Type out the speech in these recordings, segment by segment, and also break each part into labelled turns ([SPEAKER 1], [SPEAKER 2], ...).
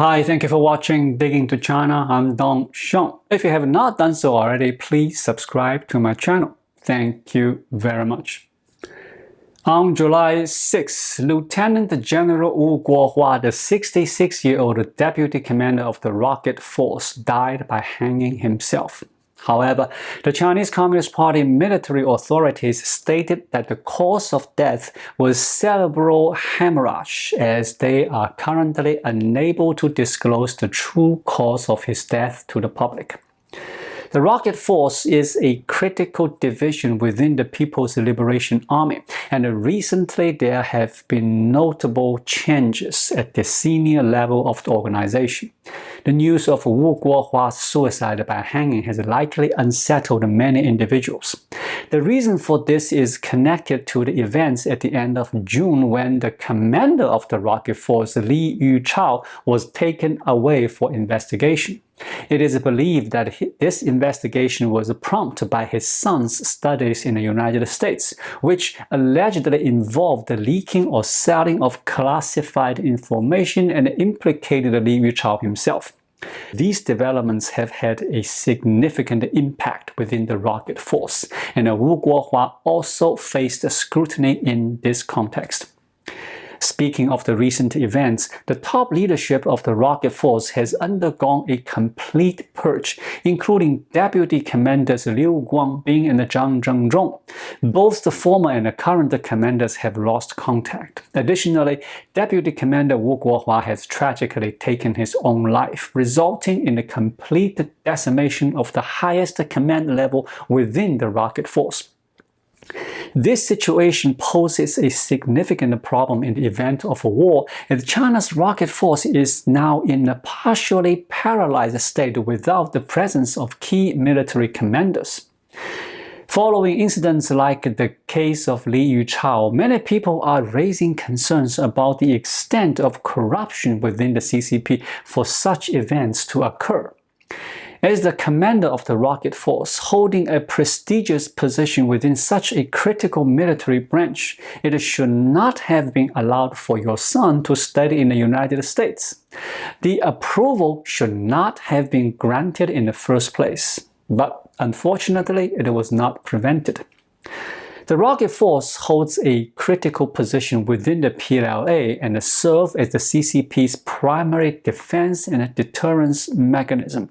[SPEAKER 1] Hi, thank you for watching Digging to China. I'm Dong Xiong. If you have not done so already, please subscribe to my channel. Thank you very much. On July 6, Lieutenant General Wu Guohua, the 66-year-old deputy commander of the Rocket Force, died by hanging himself. However, the Chinese Communist Party military authorities stated that the cause of death was cerebral hemorrhage, as they are currently unable to disclose the true cause of his death to the public. The Rocket Force is a critical division within the People's Liberation Army, and recently there have been notable changes at the senior level of the organization. The news of Wu Guohua's suicide by hanging has likely unsettled many individuals. The reason for this is connected to the events at the end of June when the commander of the Rocket Force, Li Yuchao, was taken away for investigation. It is believed that this investigation was prompted by his son's studies in the United States, which allegedly involved the leaking or selling of classified information and implicated Li Yuchao himself. These developments have had a significant impact within the Rocket Force, and Wu Guohua also faced scrutiny in this context. Speaking of the recent events, the top leadership of the Rocket Force has undergone a complete purge, including Deputy Commanders Liu Guangbing and Zhang Zhengrong. Both the former and the current commanders have lost contact. Additionally, Deputy Commander Wu Guohua has tragically taken his own life, resulting in the complete decimation of the highest command level within the Rocket Force. This situation poses a significant problem in the event of a war, as China's Rocket Force is now in a partially paralyzed state without the presence of key military commanders. Following incidents like the case of Li Yuchao, many people are raising concerns about the extent of corruption within the CCP for such events to occur. As the commander of the Rocket Force, holding a prestigious position within such a critical military branch, it should not have been allowed for your son to study in the United States. The approval should not have been granted in the first place, but unfortunately it was not prevented. The Rocket Force holds a critical position within the PLA and serves as the CCP's primary defense and deterrence mechanism.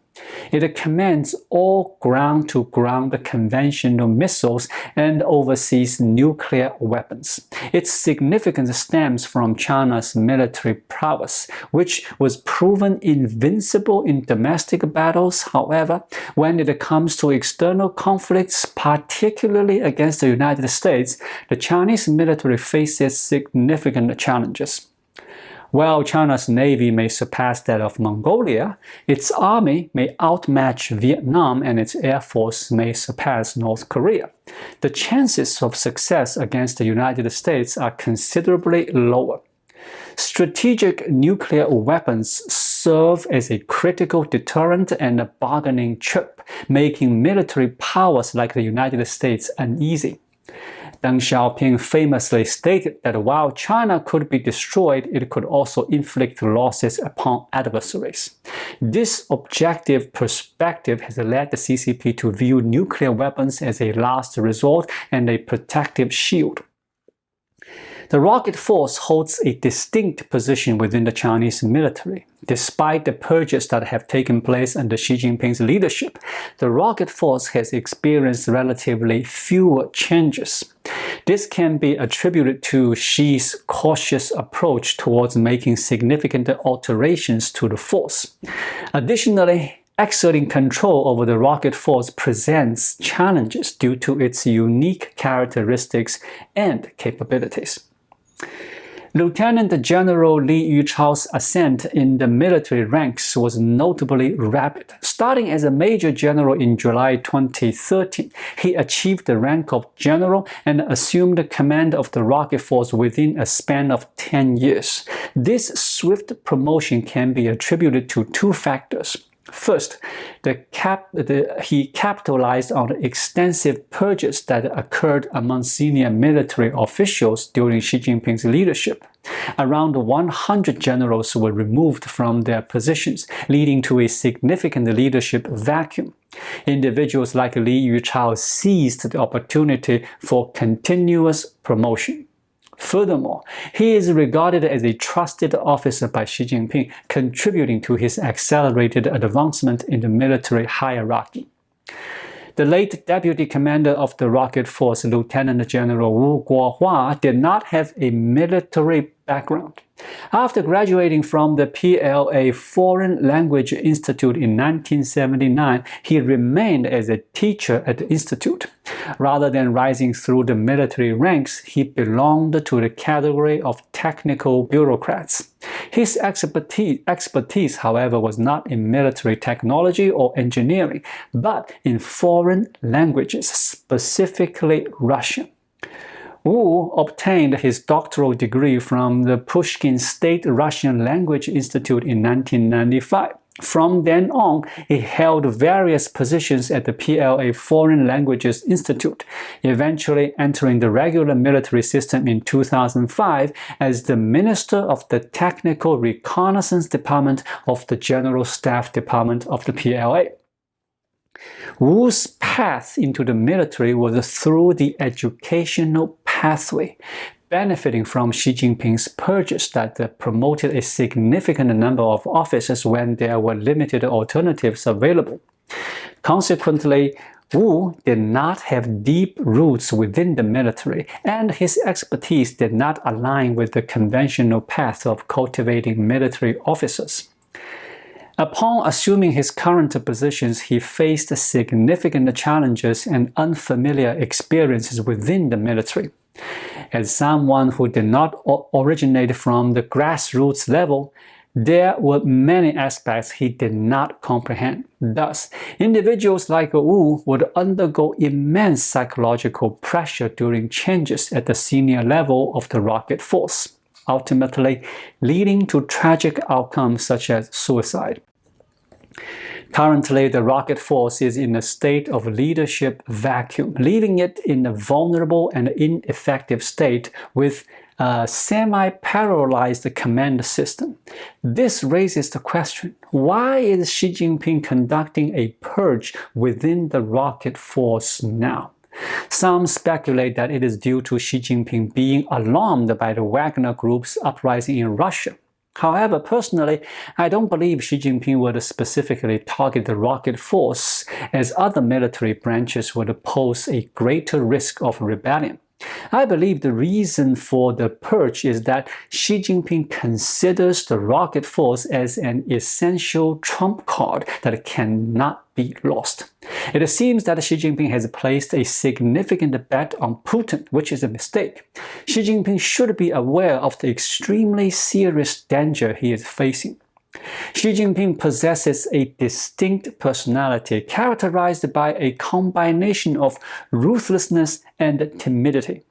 [SPEAKER 1] It commands all ground-to-ground conventional missiles and oversees nuclear weapons. Its significance stems from China's military prowess, which was proven invincible in domestic battles. However, when it comes to external conflicts, particularly against the United States, the Chinese military faces significant challenges. While China's navy may surpass that of Mongolia, its army may outmatch Vietnam and its air force may surpass North Korea. The chances of success against the United States are considerably lower. Strategic nuclear weapons serve as a critical deterrent and a bargaining chip, making military powers like the United States uneasy. Deng Xiaoping famously stated that while China could be destroyed, it could also inflict losses upon adversaries. This objective perspective has led the CCP to view nuclear weapons as a last resort and a protective shield. The Rocket Force holds a distinct position within the Chinese military. Despite the purges that have taken place under Xi Jinping's leadership, the Rocket Force has experienced relatively fewer changes. This can be attributed to Xi's cautious approach towards making significant alterations to the force. Additionally, exerting control over the Rocket Force presents challenges due to its unique characteristics and capabilities. Lieutenant General Li Yuchao's ascent in the military ranks was notably rapid. Starting as a major general in July 2013, he achieved the rank of general and assumed command of the Rocket Force within a span of 10 years. This swift promotion can be attributed to two factors. First, he capitalized on the extensive purges that occurred among senior military officials during Xi Jinping's leadership. Around 100 generals were removed from their positions, leading to a significant leadership vacuum. Individuals like Li Yuchao seized the opportunity for continuous promotion. Furthermore, he is regarded as a trusted officer by Xi Jinping, contributing to his accelerated advancement in the military hierarchy. The late deputy commander of the rocket force, Lieutenant General Wu Guohua, did not have a military background. After graduating from the PLA Foreign Languages Institute in 1979, he remained as a teacher at the institute. Rather than rising through the military ranks, he belonged to the category of technical bureaucrats. His expertise, however, was not in military technology or engineering, but in foreign languages, specifically Russian. Wu obtained his doctoral degree from the Pushkin State Russian Language Institute in 1995. From then on, he held various positions at the PLA Foreign Languages Institute, eventually entering the regular military system in 2005 as the Minister of the Technical Reconnaissance Department of the General Staff Department of the PLA. Wu's path into the military was through the educational pathway, benefiting from Xi Jinping's purges that promoted a significant number of officers when there were limited alternatives available. Consequently, Wu did not have deep roots within the military, and his expertise did not align with the conventional path of cultivating military officers. Upon assuming his current positions, he faced significant challenges and unfamiliar experiences within the military. As someone who did not originate from the grassroots level, there were many aspects he did not comprehend. Thus, individuals like Wu would undergo immense psychological pressure during changes at the senior level of the rocket force, ultimately leading to tragic outcomes such as suicide. Currently, the rocket force is in a state of leadership vacuum, leaving it in a vulnerable and ineffective state with a semi-paralyzed command system. This raises the question, why is Xi Jinping conducting a purge within the rocket force now? Some speculate that it is due to Xi Jinping being alarmed by the Wagner Group's uprising in Russia. However, personally, I don't believe Xi Jinping would specifically target the rocket force, as other military branches would pose a greater risk of rebellion. I believe the reason for the purge is that Xi Jinping considers the rocket force as an essential trump card that cannot be lost. It seems that Xi Jinping has placed a significant bet on Putin, which is a mistake. Xi Jinping should be aware of the extremely serious danger he is facing. Xi Jinping possesses a distinct personality characterized by a combination of ruthlessness and timidity.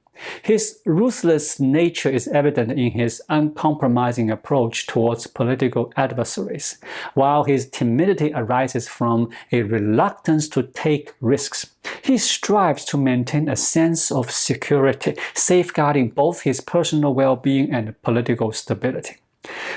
[SPEAKER 1] His ruthless nature is evident in his uncompromising approach towards political adversaries, while his timidity arises from a reluctance to take risks. He strives to maintain a sense of security, safeguarding both his personal well-being and political stability.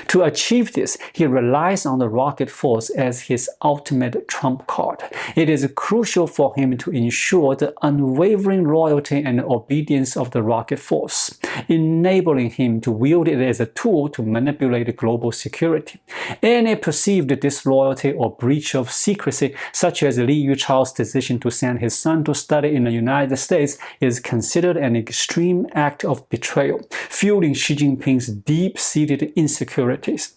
[SPEAKER 1] To achieve this, he relies on the rocket force as his ultimate trump card. It is crucial for him to ensure the unwavering loyalty and obedience of the rocket force, enabling him to wield it as a tool to manipulate global security. Any perceived disloyalty or breach of secrecy, such as Li Yuchao's decision to send his son to study in the United States, is considered an extreme act of betrayal, fueling Xi Jinping's deep-seated insecurities.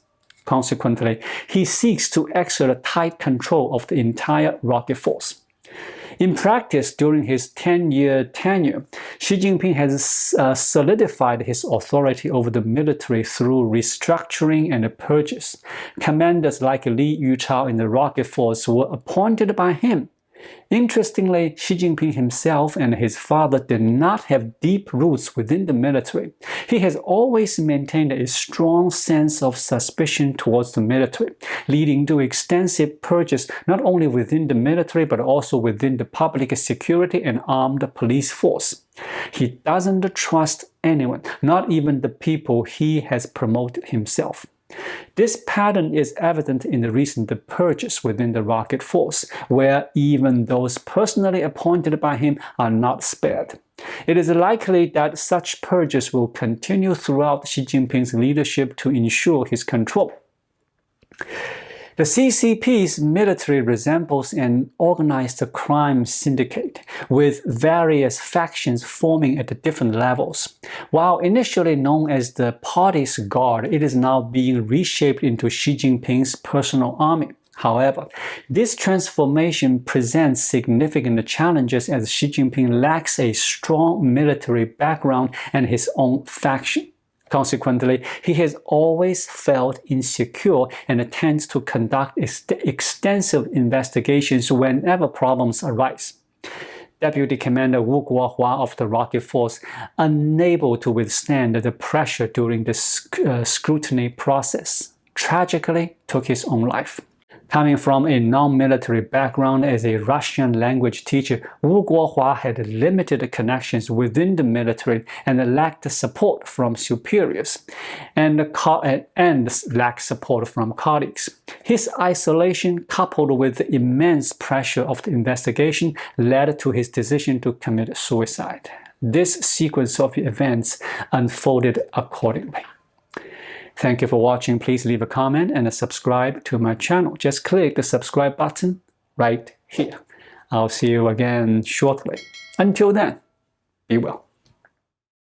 [SPEAKER 1] Consequently, he seeks to exert tight control of the entire rocket force. In practice, during his 10-year tenure, Xi Jinping has solidified his authority over the military through restructuring and purges. Commanders like Li Yuchao in the rocket force were appointed by him. Interestingly, Xi Jinping himself and his father did not have deep roots within the military. He has always maintained a strong sense of suspicion towards the military, leading to extensive purges not only within the military but also within the public security and armed police force. He doesn't trust anyone, not even the people he has promoted himself. This pattern is evident in the recent purges within the rocket force, where even those personally appointed by him are not spared. It is likely that such purges will continue throughout Xi Jinping's leadership to ensure his control. The CCP's military resembles an organized crime syndicate, with various factions forming at different levels. While initially known as the Party's Guard, it is now being reshaped into Xi Jinping's personal army. However, this transformation presents significant challenges as Xi Jinping lacks a strong military background and his own faction. Consequently, he has always felt insecure and tends to conduct extensive investigations whenever problems arise. Deputy Commander Wu Guohua of the Rocket Force, unable to withstand the pressure during the scrutiny process, tragically took his own life. Coming from a non-military background as a Russian language teacher, Wu Guohua had limited connections within the military and lacked support from superiors, and lacked support from colleagues. His isolation, coupled with the immense pressure of the investigation, led to his decision to commit suicide. This sequence of events unfolded accordingly. Thank you for watching. Please leave a comment and subscribe to my channel. Just click the subscribe button right here. I'll see you again shortly. Until then, be well.